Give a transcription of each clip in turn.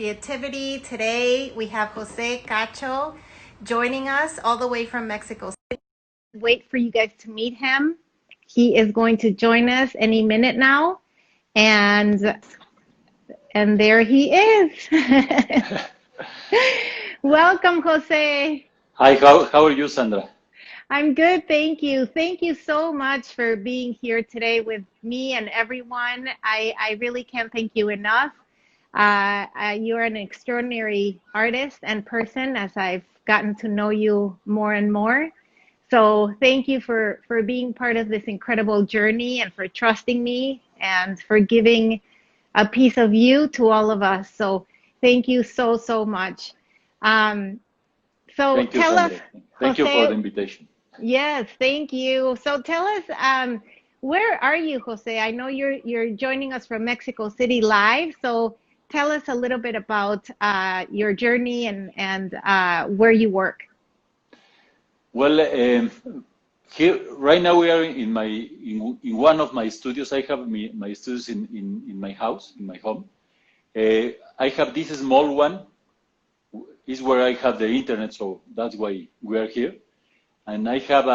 Creativity. Today we have Jose Cacho joining us all the way from Mexico City. Wait for you guys to meet him. He is going to join us any minute now. And there he is. Welcome, Jose. Hi, how are you, Sandra? I'm good, thank you. Thank you so much for being here today with me and everyone. I really can't thank you enough. You're an extraordinary artist and person as I've gotten to know you more and more. So thank you for being part of this incredible journey and for trusting me and for giving a piece of you to all of us. So thank you so much. So Thank you, tell us, Sandra. Thank you for Jose. the invitation. Yes, thank you. So tell us, where are you, Jose? I know you're joining us from Mexico City live. So tell us a little bit about your journey and where you work. Well, here right now we are in one of my studios. I have my studios in my house, in my home. I have this small one. Is where I have the internet, so that's why we are here. And I have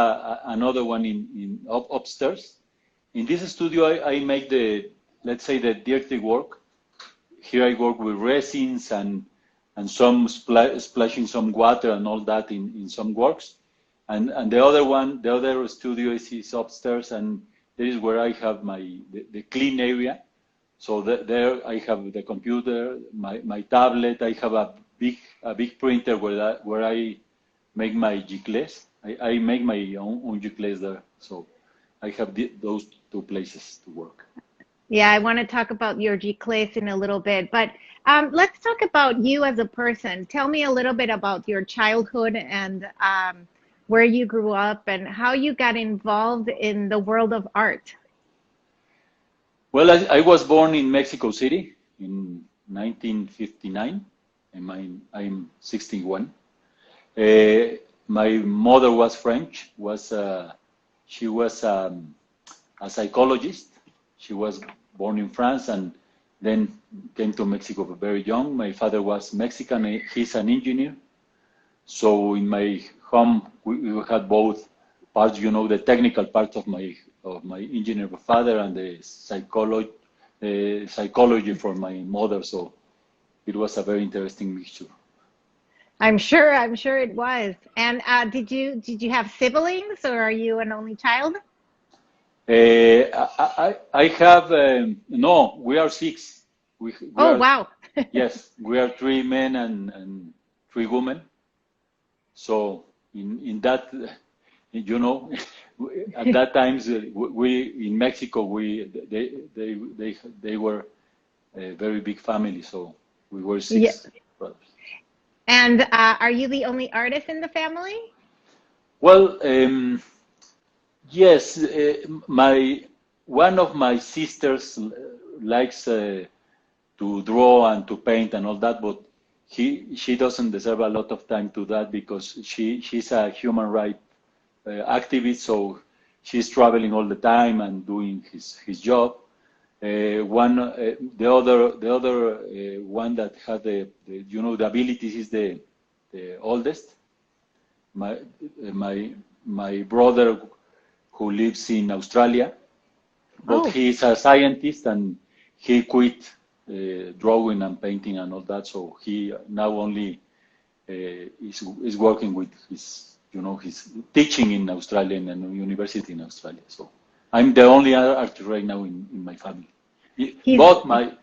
another one upstairs. In this studio, I make let's say, the dirty work. Here I work with resins and some splashing some water and all that in some works. And the other studio is upstairs, and there is where I have the clean area. So there I have the computer, my tablet. I have a big printer where I make my giclées. I make my own giclées there. So I have those two places to work. Yeah, I want to talk about your giclées in a little bit, but let's talk about you as a person. Tell me a little bit about your childhood and where you grew up and how you got involved in the world of art. Well, I was born in Mexico City in 1959, and I'm 61. My mother was French. She was a psychologist. She was born in France and then came to Mexico very young. My father was Mexican. He's an engineer. So in my home, we had both parts. The technical part of my engineer father and the psychology for my mother. So it was a very interesting mixture. I'm sure it was. And did you have siblings, or are you an only child? I have no. We are six. We Oh, are, wow. yes. We are three men and three women. So in that, at that times we in Mexico they were a very big family. So we were Yeah. six brothers. And are you the only artist in the family? Well, yes, one of my sisters likes to draw and to paint and all that, but she doesn't deserve a lot of time to that because she's a human rights activist, so she's traveling all the time and doing his job. The other one that had the abilities is the oldest. My brother who lives in Australia, but Oh, he's a scientist and he quit drawing and painting and all that. So he now only is working with his teaching in Australia in a university in Australia. So I'm the only artist right now in my family. he's Both my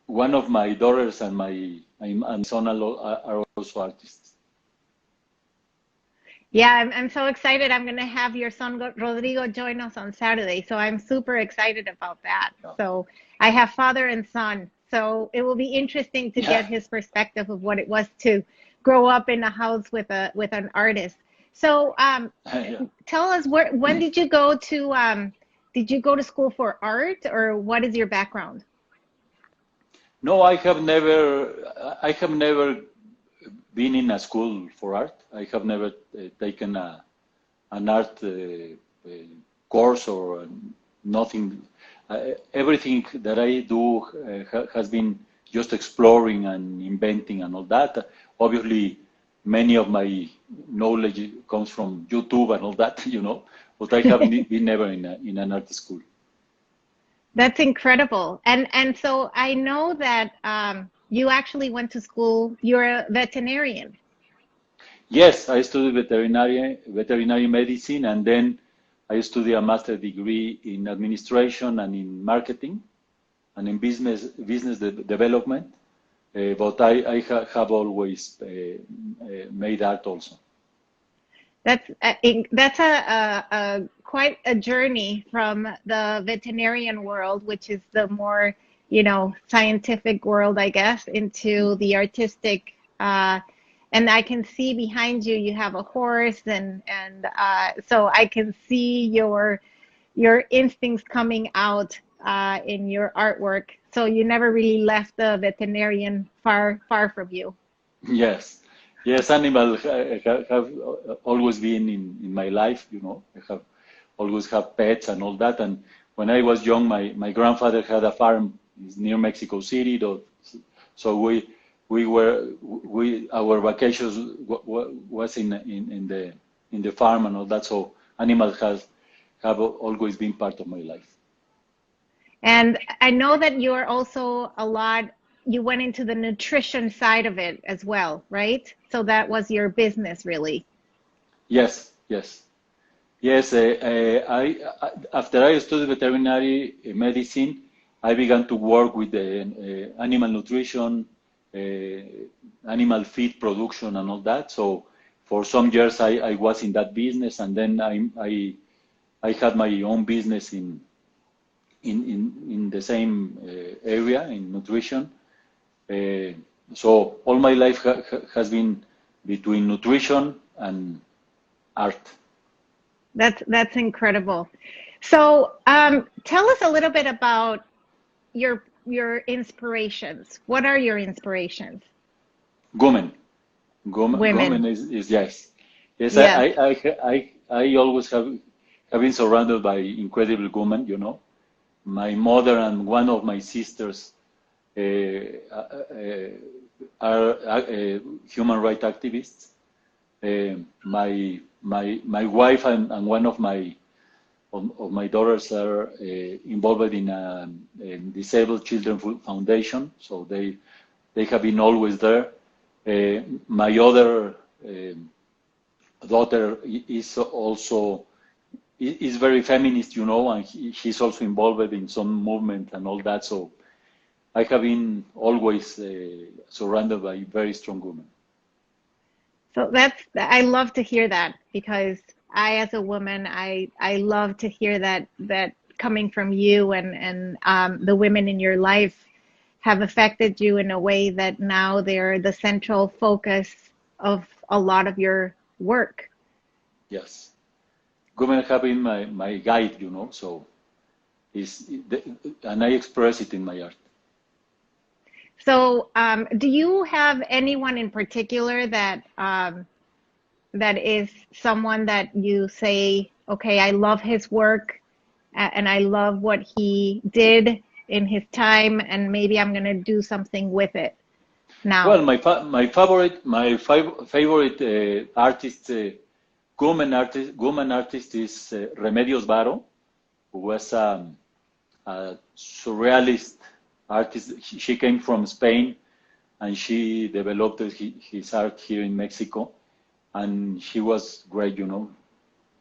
one of my daughters and my son are also artists. yeah. I'm so excited. I'm gonna have your son Rodrigo join us on Saturday, so I'm super excited about that. Yeah. So I have father and son, so it will be interesting to get Yeah. his perspective of what it was to grow up in a house with an artist. So Yeah. tell us when did you go to school for art, or what is your background? No, I have never been in a school for art. I have never taken an art course or nothing. everything that I do has been just exploring and inventing and all that. Obviously, many of my knowledge comes from YouTube and all that, but I haven't been never in an art school. That's incredible. And so I know that you actually went to school. You're a veterinarian. Yes, I studied veterinary medicine, and then I studied a master degree in administration and in marketing and in business development. But I have always made art also. That's a quite a journey from the veterinarian world, which is the more, scientific world, I guess, into the artistic. And I can see behind you, you have a horse, and so I can see your instincts coming out in your artwork. So you never really left the veterinarian far from you. Yes. Yes, animals have always been in my life, I have always had pets and all that. And when I was young, my grandfather had a farm near Mexico City, so our vacations was in the farm and all that. So animals have always been part of my life. And I know that you're also you went into the nutrition side of it as well, right? So that was your business, really. Yes. After I studied veterinary medicine, I began to work with the animal nutrition, animal feed production, and all that. So for some years, I was in that business, and then I had my own business in the same area in nutrition. So all my life has been between nutrition and art. That's incredible. So tell us a little bit about your inspirations. What are your inspirations? Women is yes. Yes. I always have been surrounded by incredible women. My mother and one of my sisters are human rights activists. My wife and one of my daughters are involved in a Disabled Children Foundation, so they have been always there. My other daughter is very feminist, and she's also involved in some movement and all that. So I have been always surrounded by very strong women. So I love to hear that, because as a woman, I love to hear that coming from you, and the women in your life have affected you in a way that now they're the central focus of a lot of your work. Yes. Women have been my guide, so and I express it in my art. So, do you have anyone in particular that is someone that you say, okay, I love his work, and I love what he did in his time, and maybe I'm going to do something with it now? Well, my favorite artist, woman artist is Remedios Varo, who was a surrealist artist. She came from Spain, and she developed his art here in Mexico, and she was great.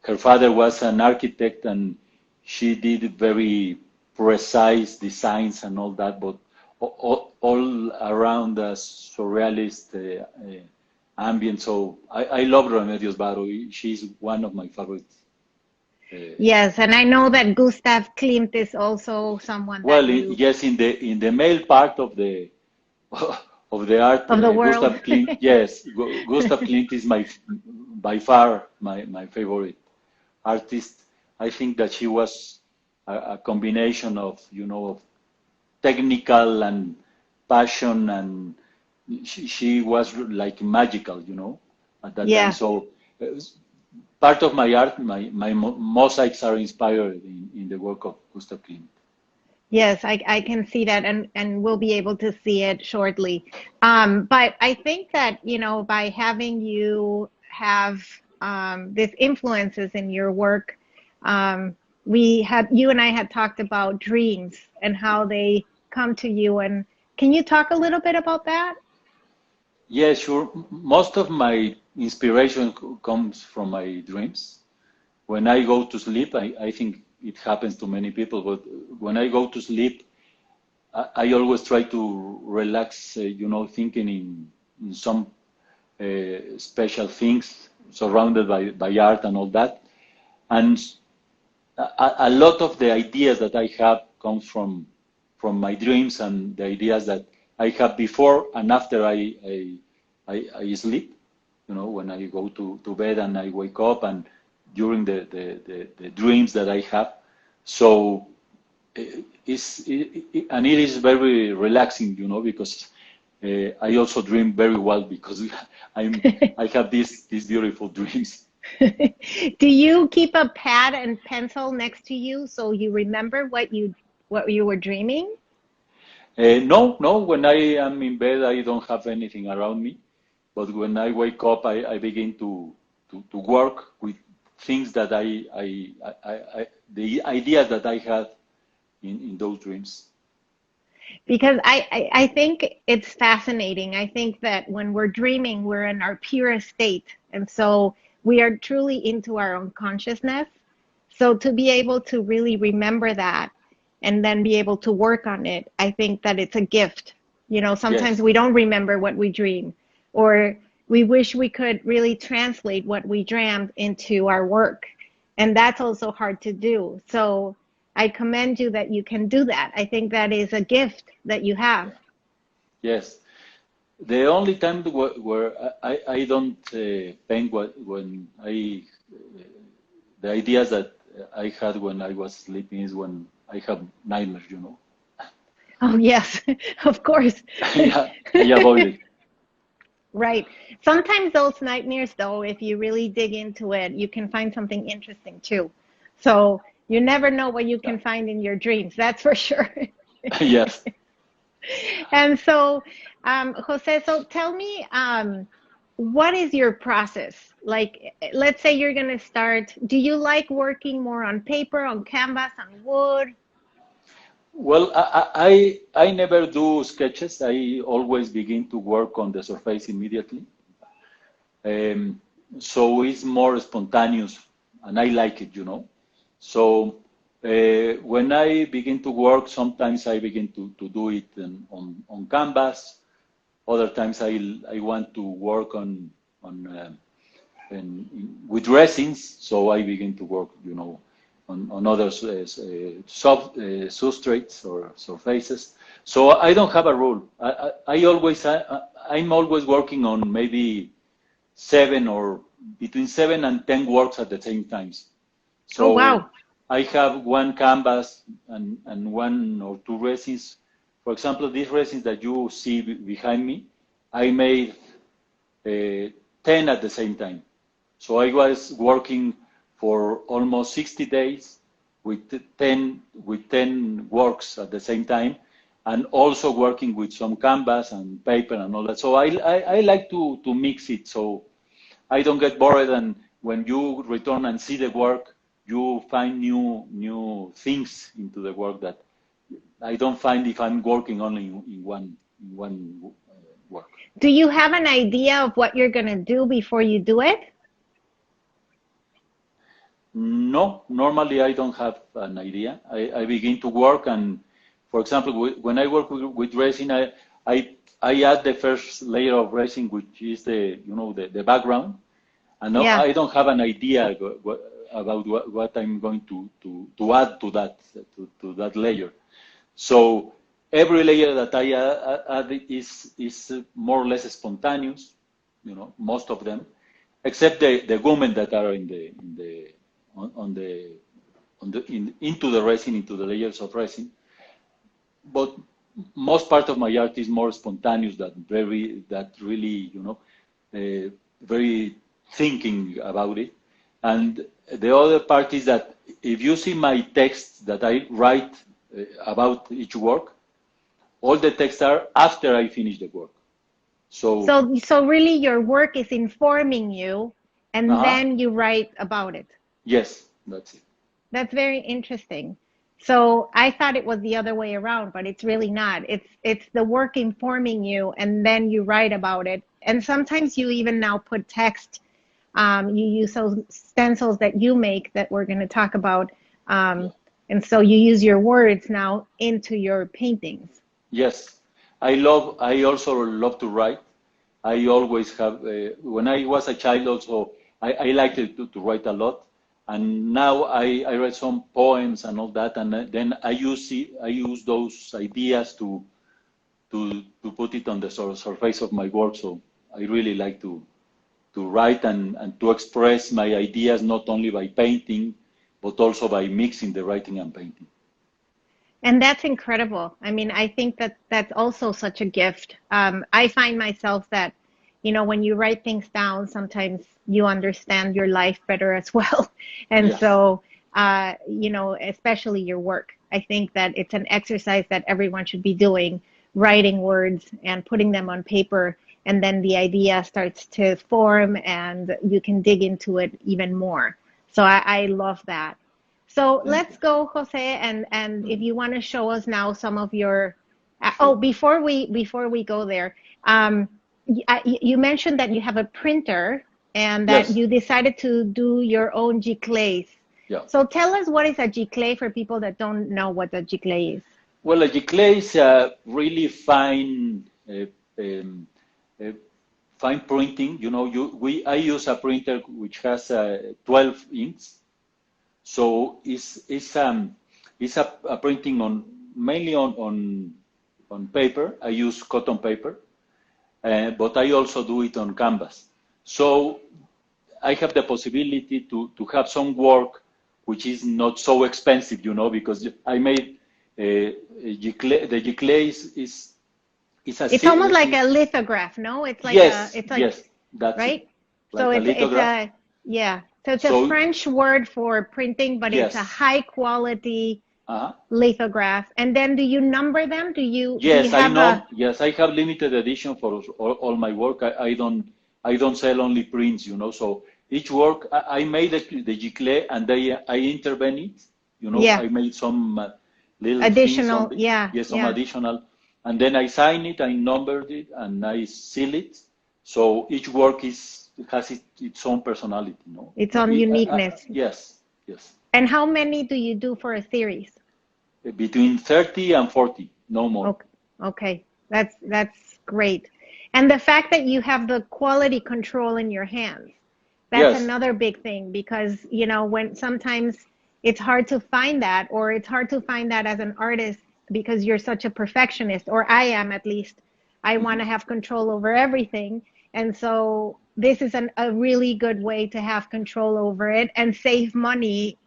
Her father was an architect, and she did very precise designs and all that, but all around the surrealist ambient. So I love Remedios Varo. She's one of my favorites. Yes, and I know that Gustav Klimt is also someone that yes, in the male part of the art of the world. Gustav Klimt, yes, Gustav Klimt is by far my favorite artist. I think that she was a combination of of technical and passion, and she was like magical, at that time. So part of my art, my mosaics are inspired in the work of Gustav Klimt. Yes, I can see that, and we'll be able to see it shortly. But I think that, by having you have this influences in your work, you and I had talked about dreams and how they come to you. And can you talk a little bit about that? Yeah, sure. Most of my inspiration comes from my dreams. When I go to sleep, I think it happens to many people, but when I go to sleep, I always try to relax, thinking in some special things surrounded by art and all that. And a lot of the ideas that I have comes from my dreams and the ideas that I have before and after I sleep. When I go to bed and I wake up and during the dreams that I have. So and it is very relaxing, because I also dream very well because I have these beautiful dreams. Do you keep a pad and pencil next to you so you remember what you were dreaming? No, no. When I am in bed, I don't have anything around me. But when I wake up, I begin to work with things that the ideas that I had in those dreams. Because I think it's fascinating. I think that when we're dreaming, we're in our purest state. And so we are truly into our own consciousness. So to be able to really remember that and then be able to work on it, I think that it's a gift. Sometimes Yes, we don't remember what we dream, or we wish we could really translate what we dreamed into our work. And that's also hard to do. So I commend you that you can do that. I think that is a gift that you have. yes. The only time where I don't paint when the ideas that I had when I was sleeping is when I have nightmares. Oh, yes, of course. Yeah, I avoid it. Right. Sometimes those nightmares, though, if you really dig into it, you can find something interesting too. So you never know what you Yeah. can find in your dreams, that's for sure. Yes. And so, Jose, so tell me, what is your process? Like, let's say you're going to start. Do you like working more on paper, on canvas, on wood? Well, I never do sketches. I always begin to work on the surface immediately. Um, so it's more spontaneous, and I like it. So when I begin to work, sometimes I begin to do it on canvas. Other times I want to work on with resins, so I begin to work, on other substrates or surfaces. So I don't have a rule. I'm always working on maybe seven or between 7 and 10 works at the same time. Oh, So wow. I have one canvas and one or two resins. For example, these resins that you see behind me, I made 10 at the same time. So I was working for almost 60 days with ten works at the same time, and also working with some canvas and paper and all that. So I like to mix it so I don't get bored. And when you return and see the work, you find new things into the work that I don't find if I'm working only in one work. Do you have an idea of what you're going to do before you do it? No, normally I don't have an idea. I begin to work, and for example, when I work with resin, I I add the first layer of resin, which is the background, and no, Yeah. I don't have an idea about what I'm going to add to that layer. So every layer that I add is more or less spontaneous, most of them, except the women that are on the into the resin, into the layers of resin. But most part of my art is more spontaneous, that really, very thinking about it. And the other part is that if you see my text that I write about each work. All the texts are after I finish the work. So really your work is informing you and then you write about it. Yes, that's it. That's very interesting. So I thought it was the other way around, but it's really not. It's the work informing you and then you write about it. And sometimes you even now put text. You use those stencils that you make that we're going to talk about. And so you use your words now into your paintings. Yes, I also love to write. I always have, when I was a child also, I liked to write a lot. And now I write some poems and all that. And then I use those ideas to put it on the surface of my work. So I really like to write and to express my ideas, not only by painting, but also by mixing the writing and painting. And that's incredible. I mean, I think that that's also such a gift. I find myself that, when you write things down, sometimes you understand your life better as well. And Yes. so, especially your work. I think that it's an exercise that everyone should be doing, writing words and putting them on paper. And then the idea starts to form and you can dig into it even more. So I love that. So let's go, Jose, and if you want to show us now some of your. Before we go there, you mentioned that you have a printer and that Yes. you decided to do your own giclées. Yeah. So tell us, what is a giclée for people that don't know what a giclée is? Well, a giclée is a really fine, fine printing. I use a printer which has 12 inks. So it's a printing mainly on paper. I use cotton paper, but I also do it on canvas. So I have the possibility to have some work which is not so expensive, because I made the giclée is It's almost like a lithograph, no? It's like yes, it's like yes, that's right? it. So Like a lithograph. So it's a French word for printing, but it's a Yes. high quality lithograph. And then do you number them? Do you Yes, I have know. Yes, I have limited edition for all my work. I don't sell only prints, So each work I made the giclée and I intervene it, Yeah. I made some little Additional, things on it. Yes, some additional, and then I sign it, I numbered it, and I seal it. So each work has its own personality, its own uniqueness. Yes, yes. And how many do you do for a series? Between 30 and 40, no more. Okay. That's great. And the fact that you have the quality control in your hands, that's Yes. another big thing, because, when sometimes it's hard to find that, or it's hard to find that as an artist because you're such a perfectionist, or I am at least. I want to have control over everything. And so this is a really good way to have control over it and save money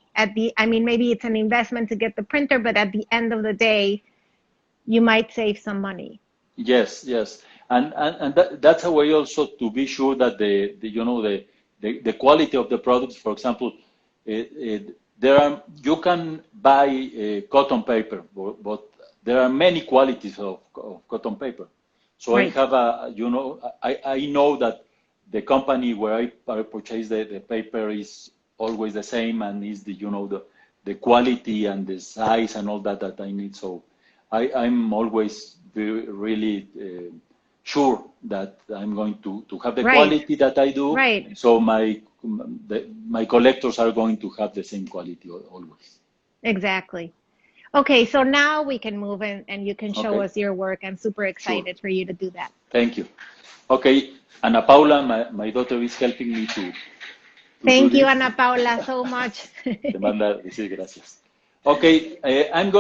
maybe it's an investment to get the printer, but at the end of the day, you might save some money. Yes, yes, and that's a way also to be sure that the quality of the products. For example, you can buy cotton paper, but there are many qualities of cotton paper. So Right. I have I know that the company where I purchase the paper is always the same and is the quality and the size and all that I need. So I'm always really sure that I'm going to have the quality that I do. Right. So my collectors are going to have the same quality always. Exactly. Okay, so now we can move in and you can show us your work. I'm super excited for you to do that. Thank you. Okay, Ana Paula, my daughter is helping me to Thank you, Ana Paula, so much. Te manda decir gracias. Okay, I'm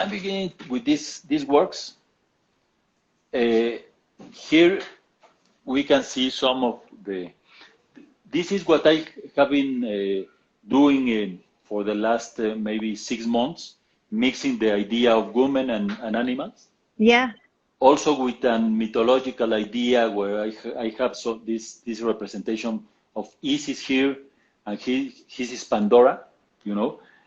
beginning with these works. Here we can see some of this is what I have been doing for the last maybe 6 months, mixing the idea of women and animals. Yeah. Also with a mythological idea where I have this representation of Isis here, and his is Pandora,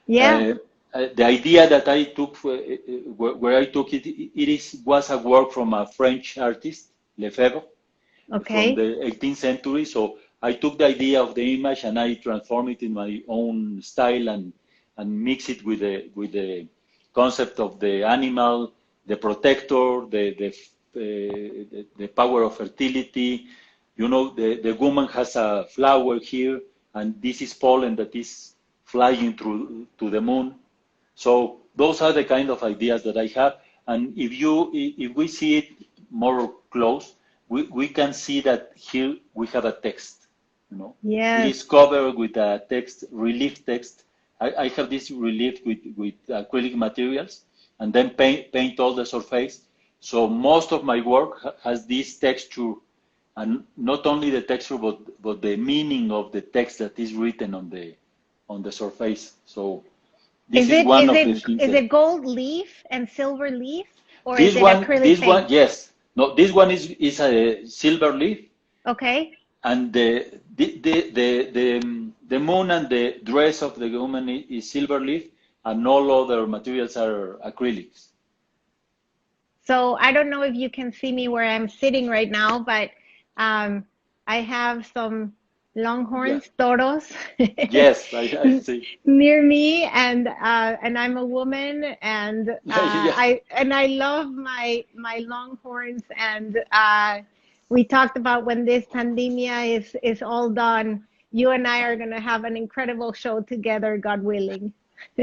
Yeah. the idea that I took, where I took it, was a work from a French artist, Lefebvre, from Okay. the 18th century. So I took the idea of the image and I transformed it in my own style and mix it with the concept of the animal, the protector, the power of fertility. You know, the woman has a flower here, and this is pollen that is flying through to the moon. So those are the kind of ideas that I have. And if we see it more close, we can see that here we have a text. You know, it Yes. is covered with a text, relief text. I have this relief with acrylic materials, and then paint all the surface. So most of my work has this texture, and not only the texture, but the meaning of the text that is written on the surface. So this Is is it one is of it the things is that it gold leaf and silver leaf, or is it acrylic this one, paint? yes, no, this one is a silver leaf, Okay. and the moon and the dress of the woman is silver leaf, and all other materials are acrylics. So I don't know if you can see me where I'm sitting right now, but um, I have some Yeah. longhorns, toros, Yes, I see. near me, and I'm a woman, and Yeah. I love my longhorns, and we talked about when this pandemia is all done, you and I are gonna have an incredible show together, God willing.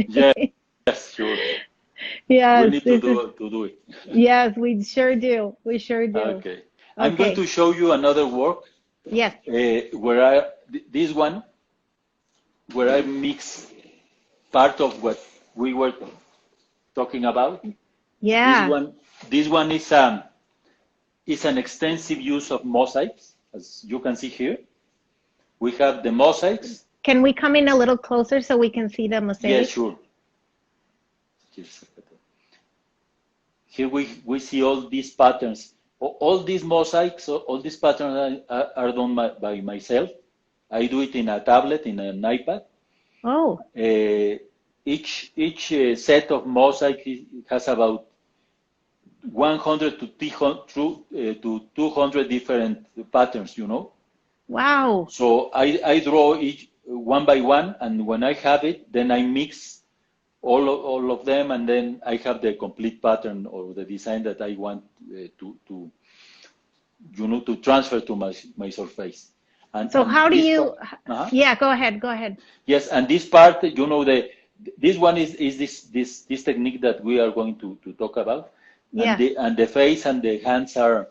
Yes, sure. We Yes, need this is to do it. yes, we sure do. We sure do. Okay. I'm going to Okay. show you another work Yes. where this one, where I mix part of what we were talking about. This Yeah. one, this one is an extensive use of mosaics, as you can see here. We have the mosaics. Can we come in a little closer so we can see the Yeah, mosaic? sure. Here we see all these patterns. All these mosaics, all these patterns are done by myself. I do it in a tablet, in an iPad. Oh, Each set of mosaic has about 100 to 200 different patterns, you know. wow. So I draw each one by one, and when I have it, then I mix all of them, and then I have the complete pattern or the design that I want to to transfer to my surface. So And how do this you, part, uh-huh. yeah, go ahead, go ahead. Yes, and this part, this one is this technique that we are going to talk about, and Yeah. the face and the hands are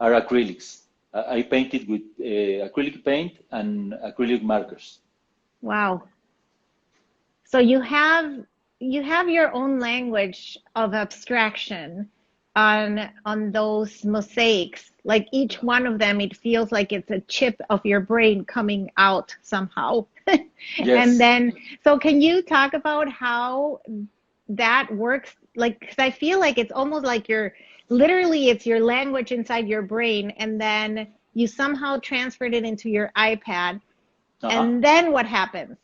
acrylics. I painted with acrylic paint and acrylic markers. Wow. So you have your own language of abstraction on those mosaics. Like each one of them, it feels like it's a chip of your brain coming out somehow. And Yes. then, so can you talk about how that works? Like, 'cause I feel like it's almost like literally it's your language inside your brain, and then you somehow transferred it into your iPad. Uh-huh. And then what happens?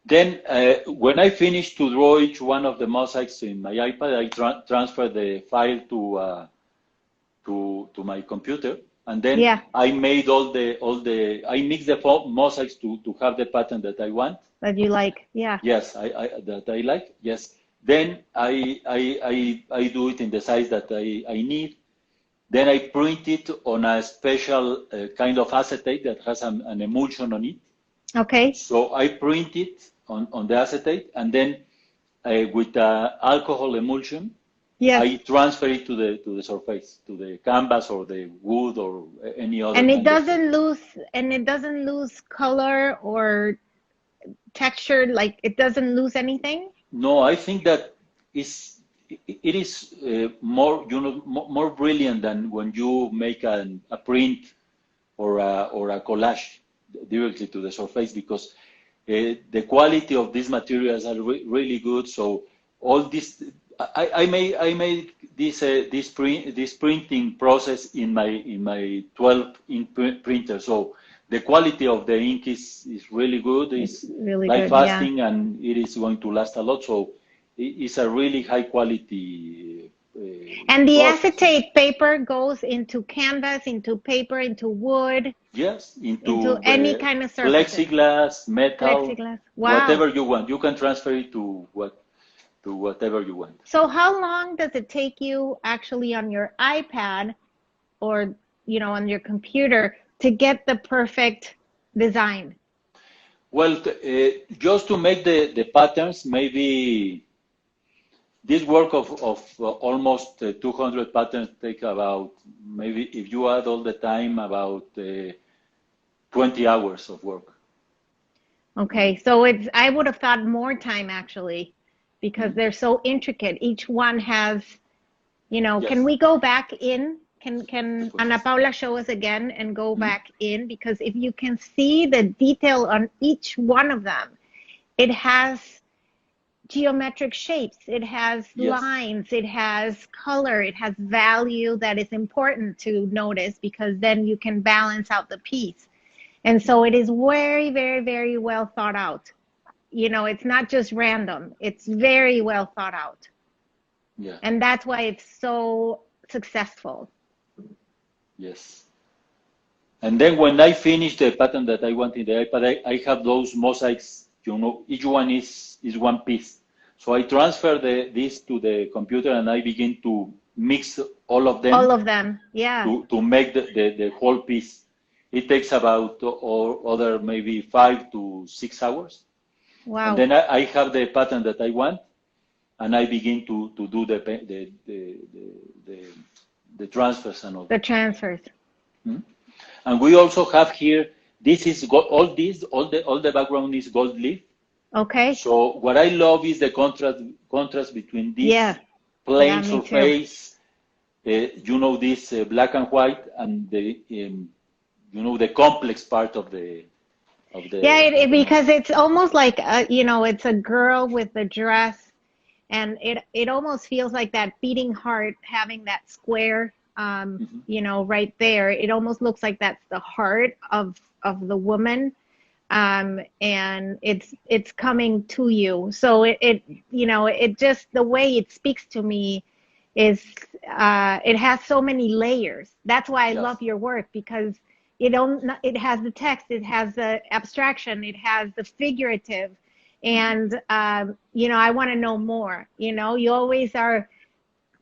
Then, when I finish to draw each one of the mosaics in my iPad, I transfer the file to my computer, and then Yeah, I made I mix the mosaics to have the pattern that I want. that you like. Yeah. Yes, that I like. Yes. Then I do it in the size that I need. Then I print it on a special kind of acetate that has an emulsion on it. Okay. So I print it on the acetate, and then with alcohol emulsion, Yes. I transfer it to the surface, to the canvas or the wood or any other And it kind of doesn't surface. lose and it doesn't lose color or texture, like it doesn't lose anything. No, I think that it is more more brilliant than when you make a print or a collage directly to the surface, because the quality of these materials are really good. So all this, I made this printing process in my 12 ink printer. So the quality of the ink is really good. It's It's really light good. Yeah. fasting and it is going to last a lot. So it's a really high quality And the process. acetate paper goes into canvas, into paper, into wood, Yes, into into any kind of surfaces. plexiglass, metal, Plexiglass. Wow. whatever you want. You can transfer it to whatever you want. So how long does it take you actually on your iPad or on your computer to get the perfect design? Well, just to make the patterns, maybe this work of almost 200 patterns take about, maybe if you add all the time, about 20 hours of work. Okay, so I would have thought more time actually, because they're so intricate. Each one has, can Yes, we go back in? Can después. Ana Paula show us again and go back in? Because if you can see the detail on each one of them, it has geometric shapes, it has Yes, lines, it has color, it has value that is important to notice because then you can balance out the piece. And so it is very, very, very well thought out. It's not just random, it's very well thought out. yeah, And that's why it's so successful. yes. And then when I finish the pattern that I want in the iPad, I have those mosaics, each one is one piece. So I transfer this to the computer and I begin to mix all of All them of them. Yeah. to make the whole piece. It takes about or other maybe 5 to 6 hours. And Wow. then I have the pattern that I want and I begin to do the transfers and all The that. transfers. Hmm? And we also have here, this is all the background is gold leaf. Okay. So what I love is the contrast between Yeah. this plain Yeah, me too. surface, this black and white, and the complex part of the Yeah, because mountain. it's almost like it's a girl with a dress, and it almost feels like that beating heart having that square, Mhm. right there. It almost looks like that's the heart of the woman, and it's coming to you. So it just the way it speaks to me is it has so many layers. That's why I Yes. love your work because it has the text, it has the abstraction, it has the figurative, Mhm. and I want to know more. You always are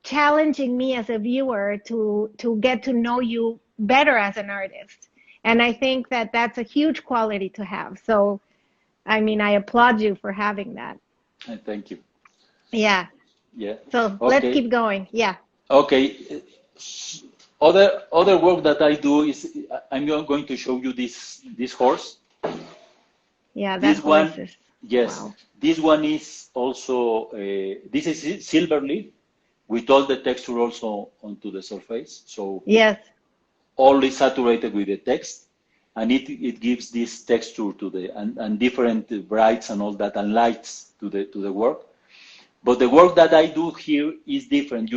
challenging me as a viewer to get to know you better as an artist, and I think that that's a huge quality to have. So I mean, I applaud you for having that. Thank you. Yeah. Yeah. So let's Okay. keep going. Yeah. Okay. Other work that I do is I'm going to show you this horse. Yeah, that This horse one, is yes, wow. this one is also this is silver leaf with all the texture also onto the surface. So Yes. all is saturated with the text, and it gives this texture to and different brights and all that and lights to the work. But the work that I do here is different.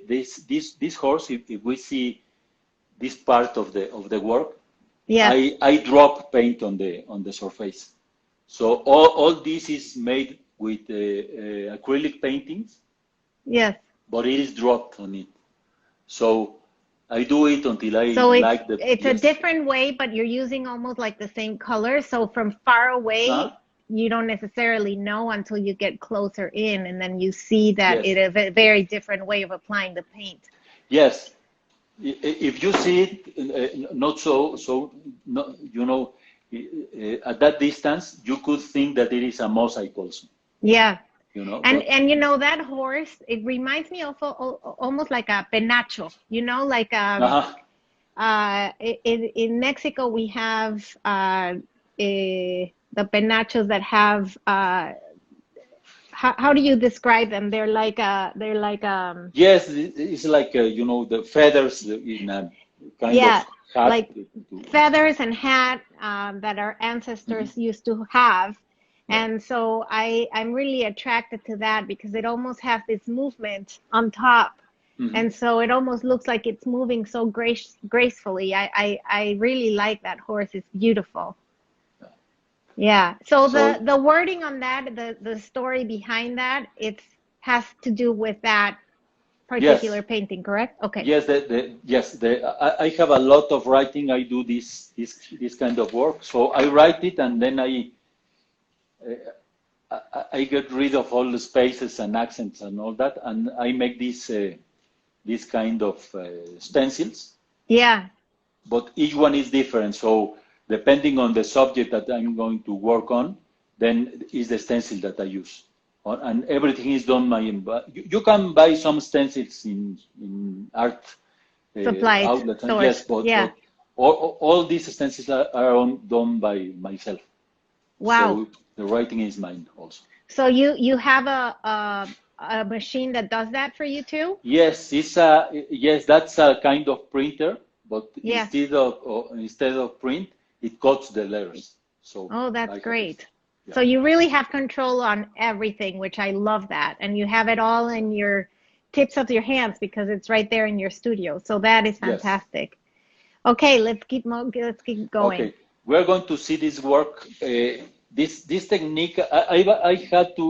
This horse. If we see this part of the work, Yes. I drop paint on the surface. So all this is made with acrylic paintings, Yes. but it is dropped on it. So I do it until I So it's like the it's a yes. different way, but you're using almost like the same color. So from far Huh? away, you don't necessarily know until you get closer in, and then you see that Yes. it is a very different way of applying the paint. Yes. If you see it, not so, no, at that distance, you could think that it is a mosaic also. Yeah. And But and that horse, it reminds me of almost like a penacho, like uh-huh. in Mexico we have the penachos that have how do you describe them? They're like Yes, it's like the feathers in a kind of yeah, hat. like feathers and hat that our Mhm. ancestors used to have. Yeah. And so I'm really attracted to that because it almost has this movement on top. And so it almost looks like it's moving so gracefully. I really like that horse. It's beautiful. Yeah. So So the wording on that, the story behind that, it has to do with that particular yes, painting, correct? Okay. yes, I have a lot of writing. I do this kind of work. So I write it and then I get rid of all the spaces and accents and all that, and I make this kind of stencils. Yeah. But each one is different. So depending on the subject that I'm going to work on, then is the stencil that I use. And everything is done by, you can buy some stencils in art Supplies outlets, and stores. yes, but, Yeah. all these stencils are done by myself. Wow. So the writing is mine also. So you have a machine that does that for you too? Yes, yes, that's a kind of printer, but Yes. instead of print, it cuts the letters. So Oh, that's I have this. great. Yeah. So you really have control on everything, which I love that. And you have it all in your tips of your hands because it's right there in your studio. So that is Yes. fantastic. Okay, let's keep going. Okay. We're going to see this work. This technique. I had to.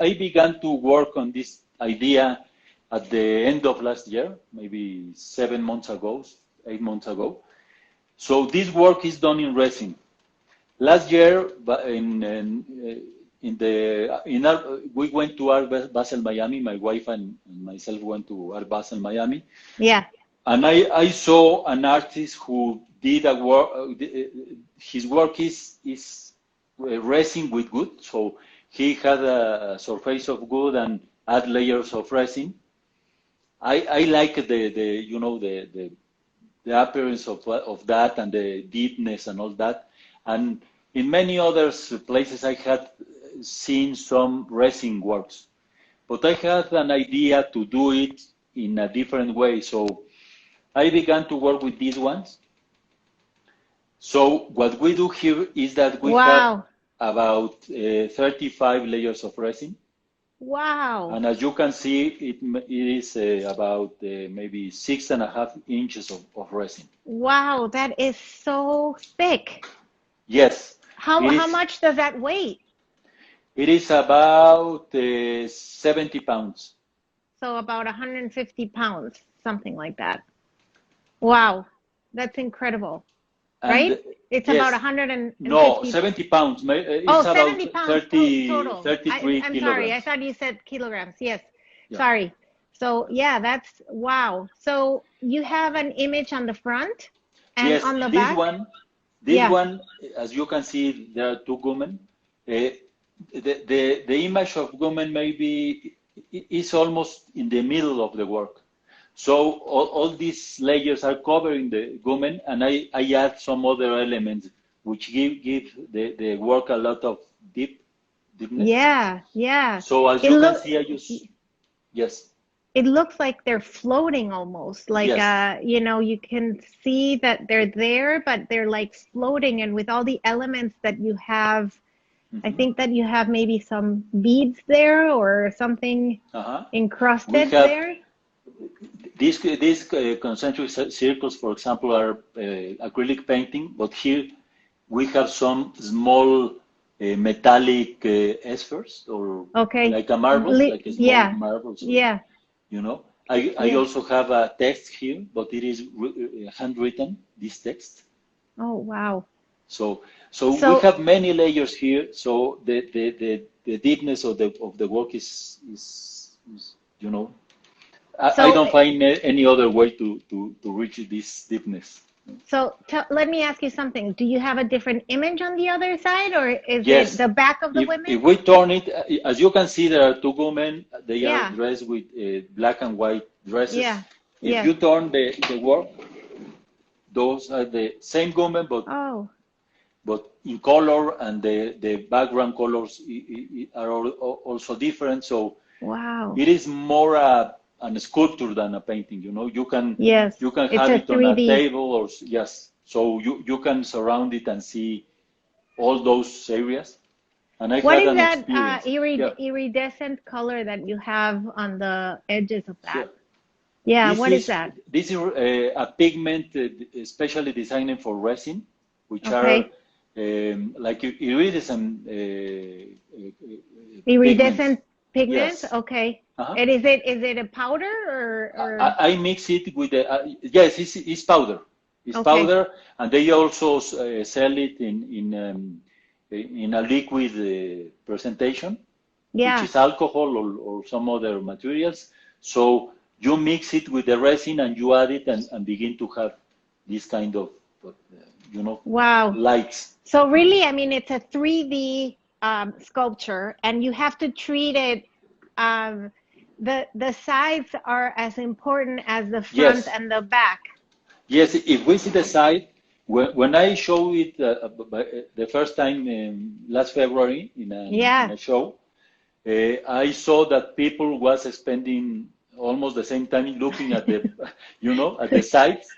I began to work on this idea at the end of last year, maybe 7 months ago, 8 months ago. So this work is done in resin. Last year, we went to Art Basel, Miami. My wife and myself went to Art Basel, Miami, Yeah. and I saw an artist who did a work. His work is resin with wood. So he had a surface of wood and add layers of resin. I like the appearance of that and the deepness and all that. And in many other places, I had seen some resin works, but I had an idea to do it in a different way. So I began to work with these ones. So what we do here is that we have Wow. about 35 layers of resin. Wow. And as you can see, it is about maybe 6.5 inches of resin. Wow, that is so thick. Yes, it How is. much does that weigh? It is about 70 pounds. So about 150 pounds, something like that. Wow, that's incredible, And right? It's about yes, no, 150. 70 pounds. Oh, It's about 70 pounds 30, total. 33 I'm sorry. I kilograms. thought you said kilograms. Yes. Yeah. Sorry. So yeah, that's wow. So you have an image on the front and Yes, on the this back? one, Yeah. as you can see, there are two women. The image of women maybe is almost in the middle of the work. So all these layers are covering the woman, and I add some other elements which give the work a lot of deepness. Yeah, yeah. So as It you can look see, I use, yes, it looks like they're floating almost. Like yes. you can see that they're there, but they're like floating and with all the elements that you have, I Hmm. think that you have maybe some beads there or something Uh-huh. We encrusted have there. these concentric circles, for example, are acrylic painting, but here we have some small metallic spheres, or Okay. like a marble, like a small Yeah. marble. So, Yeah. I Yeah. also have a text here, but it is handwritten, this text. Oh, wow. So, so we So, have many layers here. So the deepness of the work is you know, I so don't find any other way to reach this deepness. let me ask you something. Do you have a different image on the other side, or is it Yes, the back of the if women? we turn it, as you can see, there are two women. They are Yeah. dressed with black and white dresses. Yeah. If Yes. you turn the work, those are the same women, Oh, but in color, and the background colors are also different. So wow. it is more an sculpture than a painting. Yes. You can It's have a it on a 3D. table, or yes. So you can surround it and see all those areas. And I What had is an that experience. Yeah, iridescent color that you have on the edges of that? here. Yeah, This what is is that? this is a pigment especially designed for resin, which are Okay. like iridescent pigments. Iridescent pigments? Yes. Okay. Uh-huh. And is it a powder or I mix it with the yes, it's powder. It's okay. powder, and they also sell it in a liquid presentation, which Yeah. is alcohol or some other materials. So you mix it with the resin and you add it and begin to have this kind of, you know, Wow. lights. So really, I mean, it's a 3D sculpture, and you have to treat it. Um, the sides are as important as the front Yes, and the back. yes. If we see the side, when I show it the first time last February in Yeah. a show, I saw that people was spending almost the same time looking at the, you know, at the sites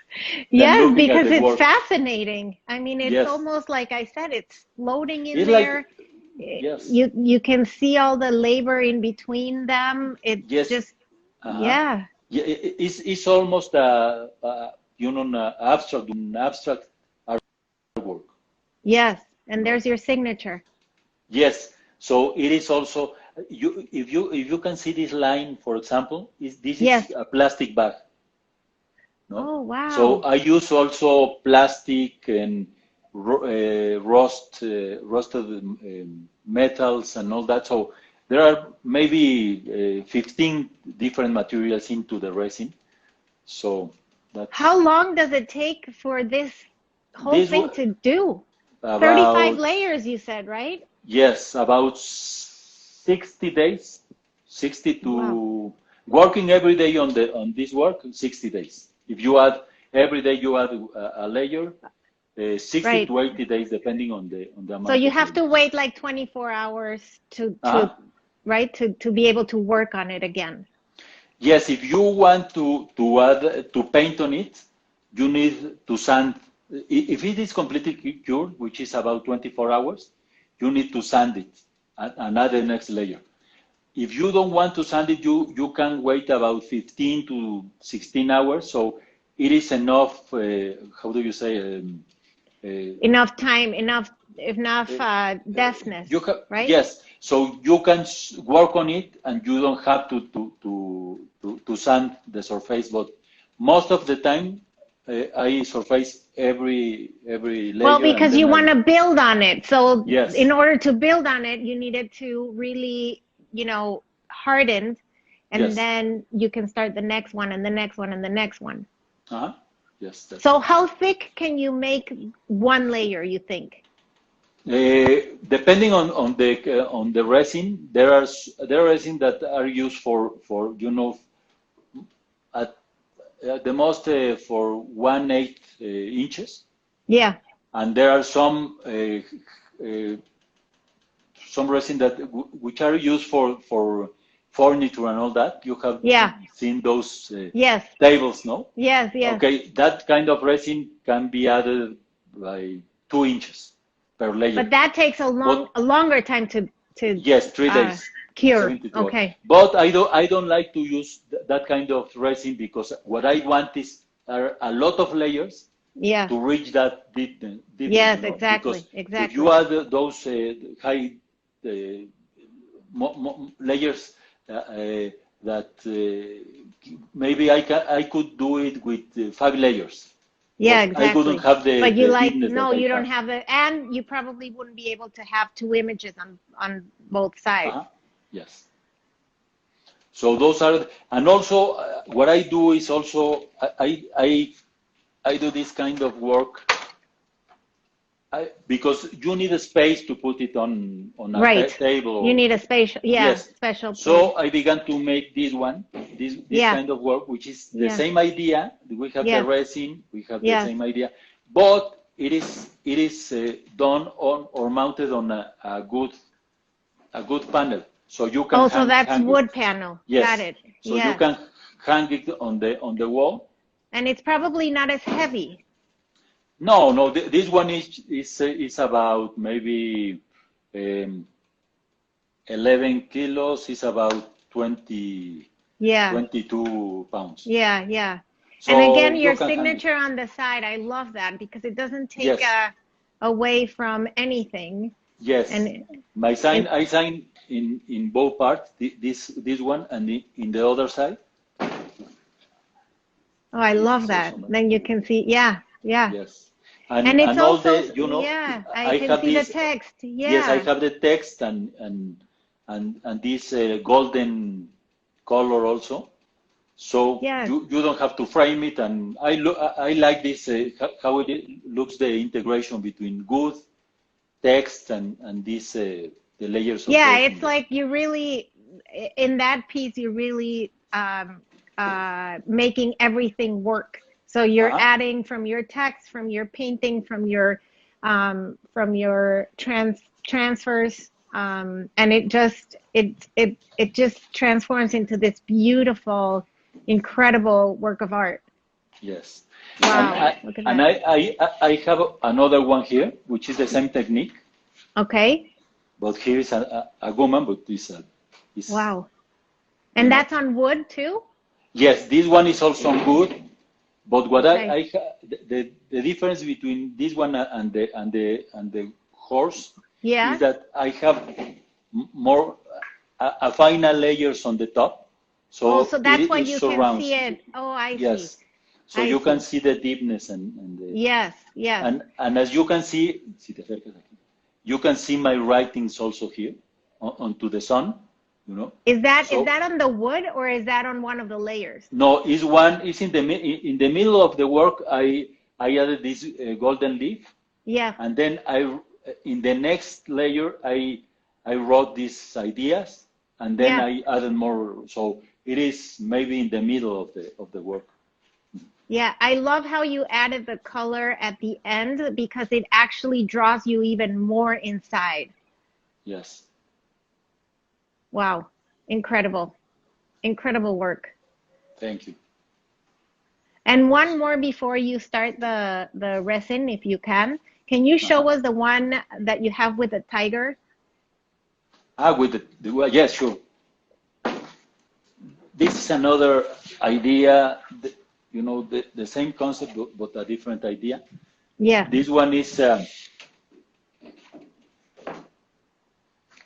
than Yes, looking at because the it's work. fascinating. I mean, it's Yes, almost like I said, it's floating in it's like there. yes, You can see all the labor in between them. It's yes, just, uh-huh. yeah, Yeah, it's almost a you know an abstract artwork, yes. you And know. there's your signature. Yes, so it is also if you can see this line, for example, this is Yes. a plastic bag, no? Oh, So wow. I use also plastic and roasted metals and all that. So there are maybe 15 different materials into the resin. So How that's long does it take for this whole this thing to do? 35 about layers, you said, right? yes, about 60 days, 60 Wow. to working every day on this work, 60 days. If you add every day you add a layer, 60 Right. to 80 days depending on the So amount you of have to layers. wait like 24 hours to Uh-huh. right to be able to work on it again. Yes, if you want to add to paint on it, you need to sand. If it is completely cured, which is about 24 hours, you need to sand it and add the next layer. If you don't want to sand it, you can wait about 15 to 16 hours. So it is enough. How do you say? Uh, Enough time, enough deftness, you have right? yes. So you can work on it, and you don't have to sand the surface. But most of the time, I surface every Well, layer, and because then you want I to build on it. So in yes order to build on it, you need it to really, harden, and yes then you can start the next one and the next one and the next one. uh-huh. Yes, that's So right. how thick can you make one layer, you think? Depending on the resin, there are resin that are used for you know at the most for 1/8 inches, Yeah, and there are some resin that which are used for furniture and all that. You have yeah, seen those yes, tables, no? yes, yes. Okay, that kind of resin can be added by 2 inches per layer. But that takes But a longer time to yes, three uh, days, cure. 72 hours. Okay. But I don't like to use that kind of resin because what I want is a lot of layers Yeah. to reach that deepness, Yes, because exactly, if you exactly. add those high uh, layers that maybe I could do it with 5 layers, Yeah, but I wouldn't exactly. have But you the like deepness no, that I you don't have. have it, and you probably wouldn't be able to have two images on both sides. Uh-huh. Yes. So those are, and also what I do is also I do this kind of work because you need a space to put it on a Right. table You or need a spatial, yeah, yes. special place. So I began to make this one, this Yeah, kind of work, which is the yeah, same idea. We have the yes, resin, we have the yes. same idea, but it is done on or mounted on a good panel, so you can Oh, so that's hang it. wood panel. Got Yes, it. so you Yes. can hang it on the wall. And it's probably not as heavy. No, no, this one is about maybe um, 11 kilos. Is about 20. Yeah. 22 pounds. Yeah. Yeah. So And again, you your can handle. signature on the side, I love that because it doesn't take Yes, away from anything. yes. And My sign, it, I sign in both parts. This one and in the other side. oh, I This love is also that. my. Then you can see, yeah, yeah. Yes, And it's and all also, the yeah, I I can have see the this. text. Yes, I Yeah. have the text and this golden color also. So Yes. you don't have to frame it, and I like this how it looks, the integration between good text and this the layers of Yeah, resin it's there. like you really, in that piece, you really making everything work. So you're Uh-huh. adding from your text, from your painting, from your transfers, and it just transforms into this beautiful, incredible work of art. Yes, and Wow, look at and that. I have another one here, which is the same technique, Okay, but here is a woman, but this is wow. you And know. that's on wood too? Yes, this one is also good. But what Okay. the difference between this one and the horse is Yes. that I have more a final layers on the top, Oh, so so that's why it you can see surrounds. it. Oh, I see. Yes, so I you can see. see the deepness and the Yes, yes. and as you can see, si te acercas aquí, you can see my writings also here onto the sun, you know. Is So that on the wood or is that on one of the layers? no, is in the middle of the work. I added this golden leaf, Yeah, and then in the next layer I wrote these ideas, and then yeah. I added more. So it is maybe in the middle of the work. Yeah, I love how you added the color at the end because it actually draws you even more inside. Yes, Wow. Incredible. Incredible work. thank you. And one more before you start the resin, if you can. Can you Uh-huh. show us the one that you have with the tiger? With well, yes, sure. This is another idea. The same concept, but a different idea. Yeah. This one is.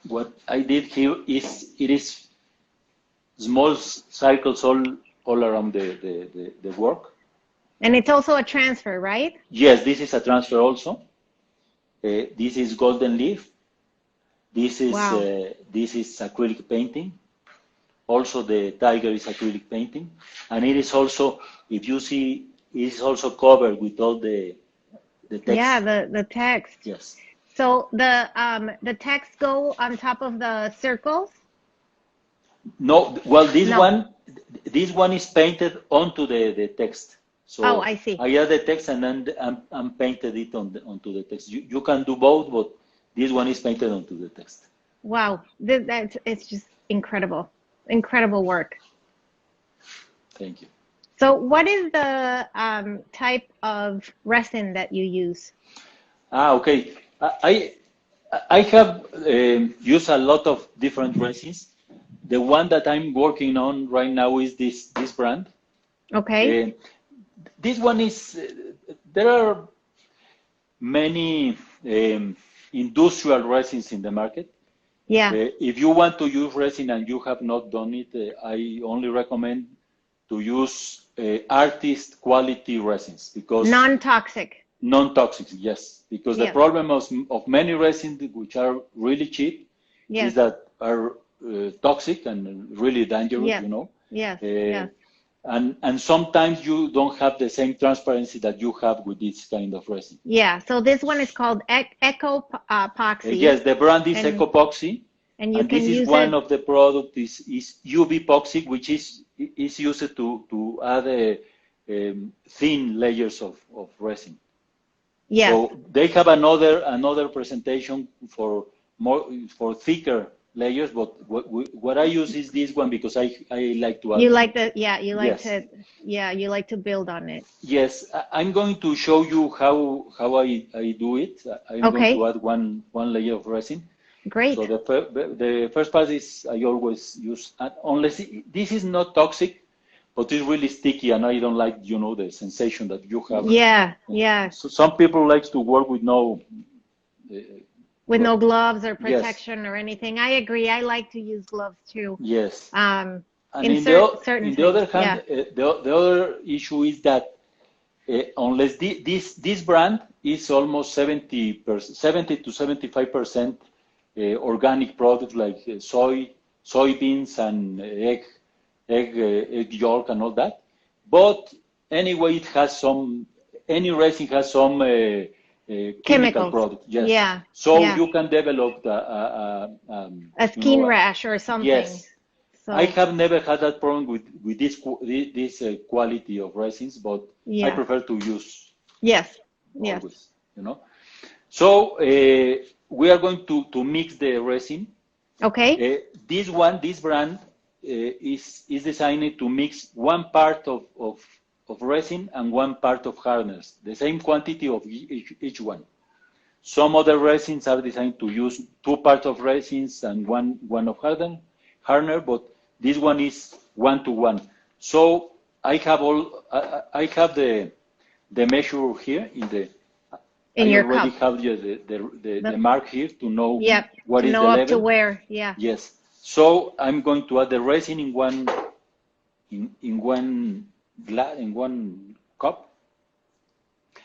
What I did here is it is small cycles all around the work. And it's also a transfer, right? Yes, this is a transfer also. This is golden leaf. Wow. This is acrylic painting. Also, the tiger is acrylic painting, and it is also, if you see, it is also covered with all the Yeah, text. the text. Yes. So the text go on top of the circles? No, well, No. this one is painted onto the text. Oh, So I see. I add the text and then I'm painted it onto the text. You can do both, but this one is painted onto the text. Wow. That's it's just incredible. Incredible work. Thank you. So what is the type of resin that you use? Okay. I have used a lot of different resins. The one that I'm working on right now is this brand. Okay. Uh, this one is, there are many industrial resins in the market. Yeah. If you want to use resin and you have not done it, I only recommend to use artist quality resins because Non-toxic. non-toxic, yes. Because the Yeah. problem of many resins which are really cheap is Yes. that are toxic and really dangerous, Yes. Yes. Uh, Yes. and sometimes you don't have the same transparency that you have with this kind of resin. Yeah. So this one is called Eco Epoxy, Yes, the brand is and Ecopoxy, you and this can is use one it. of the product is UV epoxy, which is used to add thin layers of resin. Yes. So they have another presentation for more for thicker layers, but what I use is this one because I like to add You more. like the yeah, Yes, you like to build on it. yes. I'm going to show you how I do it. I'm going to Okay. add one layer of resin. Great. So the first part is I always use, unless this is not toxic, but it's really sticky, and I don't like, the sensation that you have. Yeah, yeah. So some people like to work with no. Uh, With no gloves or yes, protection or anything. I agree. I like to use gloves too. yes. And In certain in the other things. hand, Yeah. the other issue is that unless this brand is almost 70 to 75% organic product like soybeans and egg yolk and all that. But anyway, any resin has some chemical Chemicals. product. Yes. Yeah. So Yeah. you can develop A skin rash or something. yes. I So, have never had that problem with this quality of resins, but I yeah. prefer to use Yes. Yes. always. So we are going to mix the resin. Okay. This brand is designed to mix one part of resin and one part of hardness, the same quantity of each one. Some other resins are designed to use two parts of resins and one of hardener, but this one is 1-to-1. So I have the measure here In I your already cup. have the mark here to know Yep. what To is know the up to level. where. Yeah. Yes. So I'm going to add the resin in one cup.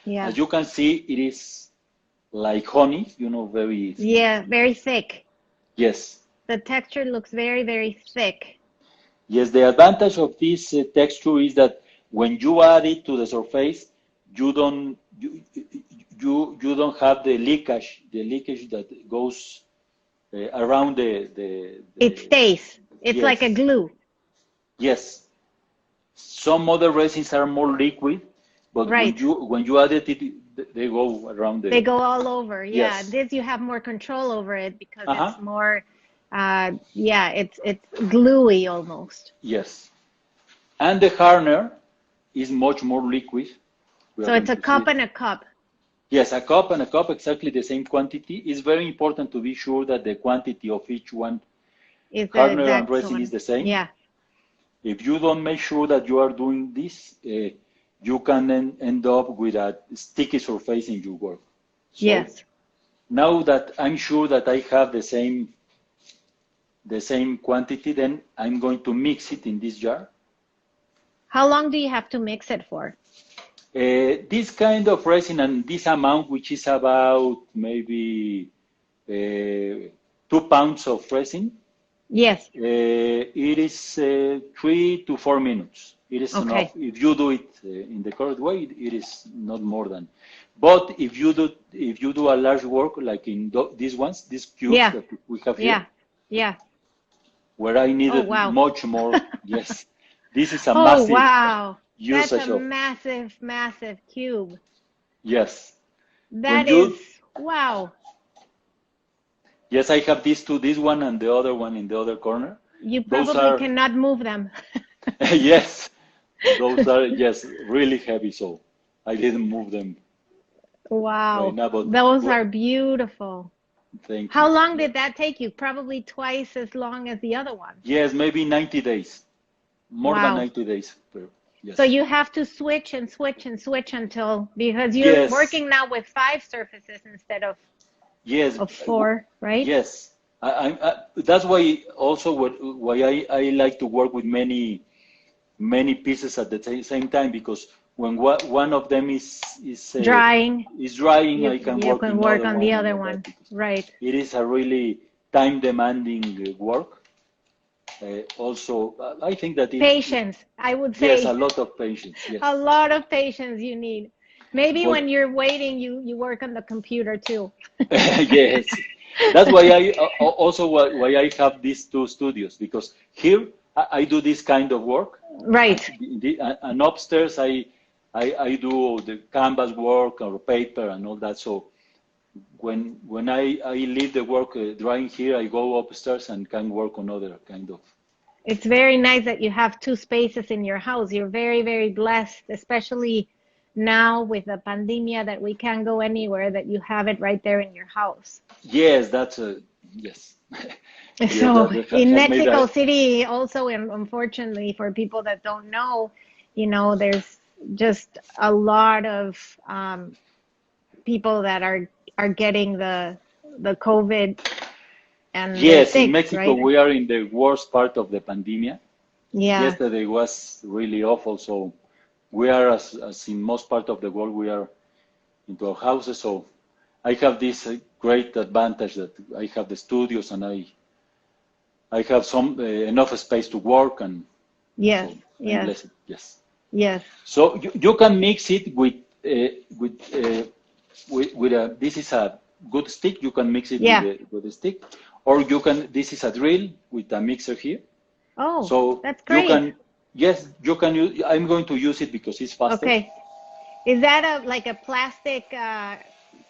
Yeah. As you can see, it is like honey, very thin. Yeah. Very thick. Yes. The texture looks very, very thick. Yes, the advantage of this texture is that when you add it to the surface, you don't you, you don't have the leakage that goes around It stays. It's like a yes, glue. yes. Some other resins are more liquid, but Right. when you add it, they go around They go all over. Yeah. yes. This you have more control over it because Uh-huh. it's more yeah, it's gluey almost. Yes. And the hardener is much more liquid. We are So it's going a to see cup it. and a cup. Yes, a cup and a cup, exactly the same quantity. It's very important to be sure that the quantity of each one, Is the hardener and exact resin, is one. the same. Yeah. If you don't make sure that you are doing this, you can end up with a sticky surface in your work. So Yes. now that I'm sure that I have the same quantity, then I'm going to mix it in this jar. How long do you have to mix it for? This kind of resin and this amount, which is about maybe 2 pounds of resin, Yes. it is 3 to 4 minutes. It is enough. Okay. If you do it in the correct way, it is not more than. But if you do a large work like in these ones, these cubes Yeah. that we have here, Yeah. Yeah. where I Oh, needed wow. much more, yes, this is a Oh, massive wow. That's a usage of. massive, massive cube. Yes. When That is, you wow. Yes, I have these two, this one and the other one in the other corner. You Those probably are, cannot move them. yes, those are, yes, really heavy, so I didn't move them right Wow. now, but Those are beautiful. thank How you. long Yes, did that take you? Probably twice as long as the other one. yes, maybe 90 days, more than Wow. 90 days. So Yes, you have to switch and switch and switch until, because you're yes, working now with 5 surfaces instead yes, of 4, right? yes. That's why also why I like to work with many pieces at the same time, because when one of them Drying, is drying, I can you work can in work other on the one and other all that, one. because Right. it is a really time demanding work. Also, I think that Patience, I would yes, a say. lot of patience. A Yes, lot of patience you need. Maybe but when you're waiting, you work on the computer too. yes, that's why why I have these two studios, because here I do this kind of work, and, Right. and upstairs I do the canvas work or paper and all that. So when I leave the work drying here, I go upstairs and can work on other kind of. It's very nice that you have 2 spaces in your house. You're very, very blessed, especially now with the pandemia that we can't go anywhere, that you have it right there in your house. Yes, that's yes. Yes, So that in has made Mexico a, City, also, and unfortunately for people that don't know, there's just a lot of people that are getting the COVID and they're yes, in sick, Mexico, right? we are in the worst part of the pandemic. Yeah. Yesterday was really awful. So we are, as in most part of the world, we are into our houses. So I have this great advantage that I have the studios and I have some enough space to work, and Yes. so I'm Yes. blessed. Yes. Yes. So you can mix it with a, this is a good stick. You can mix it Yeah. with a stick, or you can. This is a drill with a mixer here. Oh, So that's you great. can, yes, you can use. I'm going to use it because it's faster. Okay. Is that like a plastic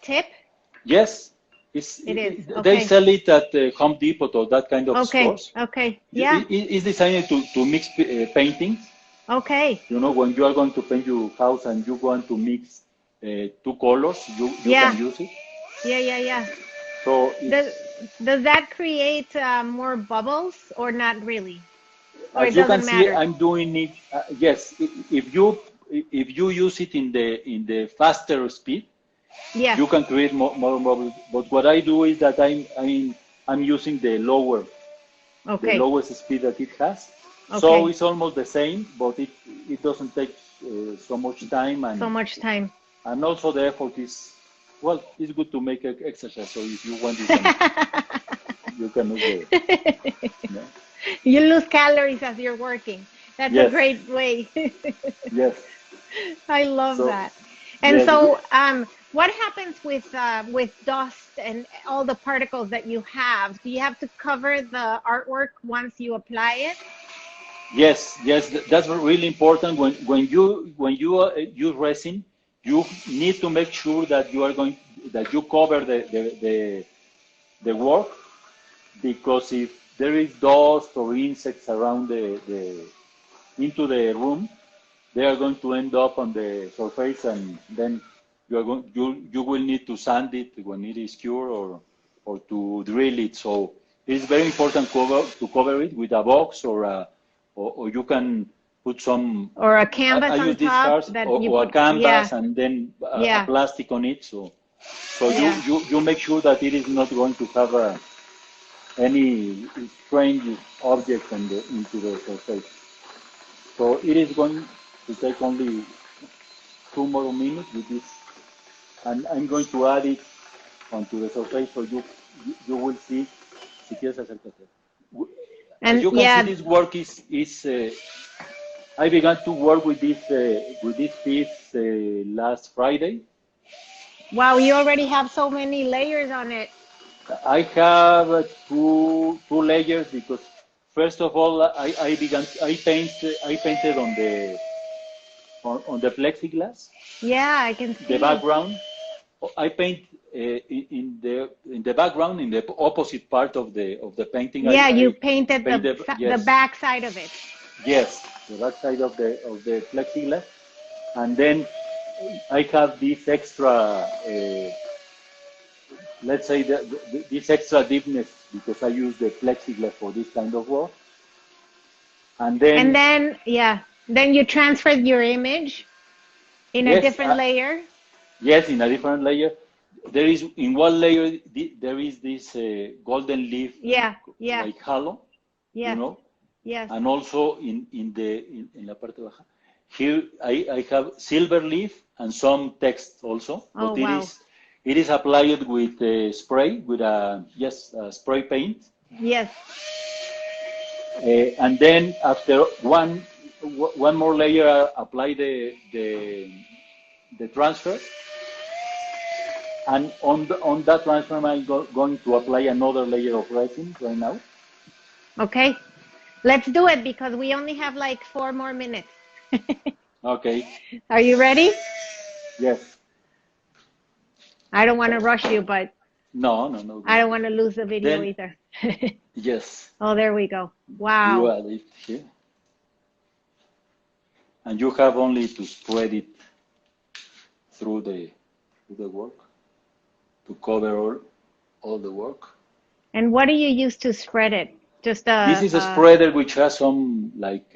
tip? Yes, It is. they Okay. sell it at Home Depot or that kind of Okay. stores. Okay. Yeah. It's designed to mix paintings. Okay. You know, when you are going to paint your house and you want to mix two colors, you can Yeah. use it. Yeah. Yeah. Yeah. So Does does that create more bubbles or not really? Or it as you can doesn't see, matter? I'm doing it. Yes, if you use it in the faster speed, Yeah. you can create more bubbles. But what I do is that I'm using the Okay. lowest speed that it has. So Okay. it's almost the same, but it doesn't take so much time, So much time. and also the effort is, well, it's good to make exercise. So if you want, you can move the, yeah. You lose calories as you're working. That's a Yes, great way. yes. I love So that. And yes, so, what happens with dust and all the particles that you have? Do you have to cover the artwork once you apply it? yes. That's really important. When you use resin, you need to make sure that you cover the work, because if there is dust or insects around into the room, they are going to end up on the surface, and then you will need to sand it when it is cured, or to drill it. So it's very important to cover it with a box, or you can put some. Or a I canvas on use these top cards, that you or a put? Yeah, canvas, and then a yeah, plastic on it. So yeah. you make sure that it is not going to have any strange object into the surface. So it is going to take only 2 more minutes with this, and I'm going to add it onto the surface, so you will see. Si quieres acércate. As And you can see, yeah, this work is I began to work with this piece last Friday. wow, you already have so many layers on it. I have two layers, because first of all I painted on the plexiglass, Yeah, I can the see. background. I paint in the background, in the opposite part of the painting. Yeah, you I painted painted, the yes, back side of it. yes, the back side of the plexiglass, and then I have this extra, let's say, this extra deepness, because I use the plexiglass for this kind of work, and And then then, yeah, then you transferred your image in a yes, different layer. yes, in a different layer. There is in one layer there is this golden leaf, Yeah, yeah, like halo, you yes, know, yes. and also in la parte baja. Here I have silver leaf and some text also, Oh, but wow. it is applied with spray, with spray paint, Yes. and then after one more layer, apply the transfer, and on that transfer I'm going to apply another layer of resin right now. Okay. Let's do it because we only have like 4 more minutes. Okay. Are you ready? Yes. I don't want to rush you, but No, no, no. I don't want to lose the video Then either. yes, Oh, there we go. you Wow. add it here, and you have only to spread it through the work to cover all the work. And what do you use to spread it? Just This is a spreader which has some like.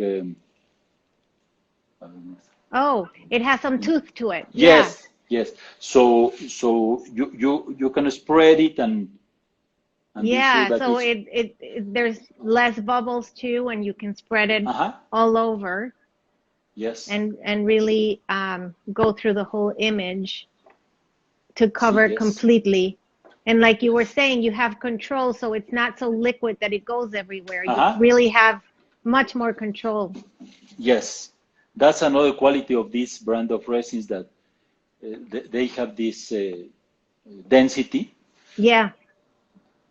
Oh, it has some tooth to it. Yes, yes. So you can spread it and be sure that so it there's less bubbles too, and you can spread it all over. Yes. And really go through the whole image to cover it completely. And like you were saying, you have control, so it's not so liquid that it goes everywhere. You really have much more control. Yes, that's another quality of this brand of resins, that they have this density. Yeah.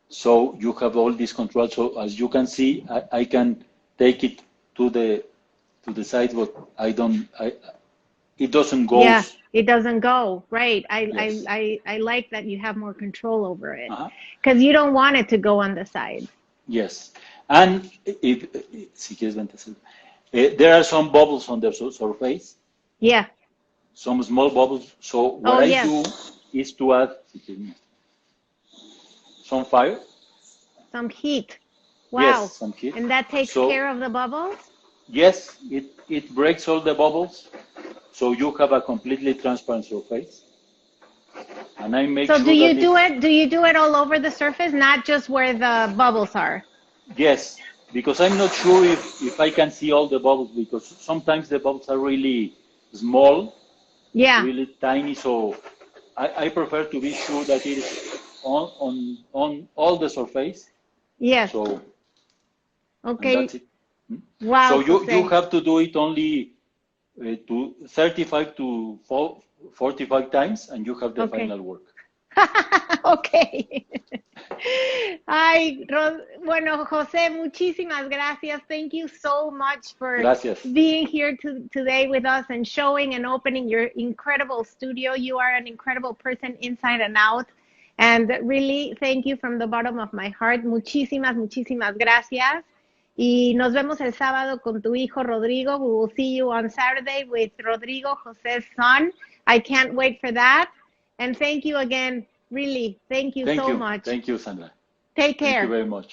So you have all this control. So as you can see, I can take it to the side, but it doesn't go. Yeah, it doesn't go. Right. I like that you have more control over it, because you don't want it to go on the side. Yes. And there are some bubbles on the surface. Yeah. Some small bubbles. So what I do is to add some fire. Some heat. Wow. Yes, some heat. And that takes care of the bubbles? Yes, it breaks all the bubbles. So you have a completely transparent surface. And I make sure do you do it all over the surface, not just where the bubbles are? Yes, because I'm not sure if I can see all the bubbles, because sometimes the bubbles are really small, really tiny. So I prefer to be sure that it is on all the surface. Yes. So okay. That's it. Wow. So you have to do it only to 35 to 45 times, and you have the final work. Okay. Ay, bueno, José, muchísimas gracias. Thank you so much for being here today with us and showing and opening your incredible studio. You are an incredible person inside and out. And really, thank you from the bottom of my heart. Muchísimas, muchísimas gracias. Y nos vemos el sábado con tu hijo Rodrigo. We will see you on Saturday with Rodrigo, José's son. I can't wait for that. And thank you again. Really, thank you so much. Thank you, Sandra. Take care. Thank you very much.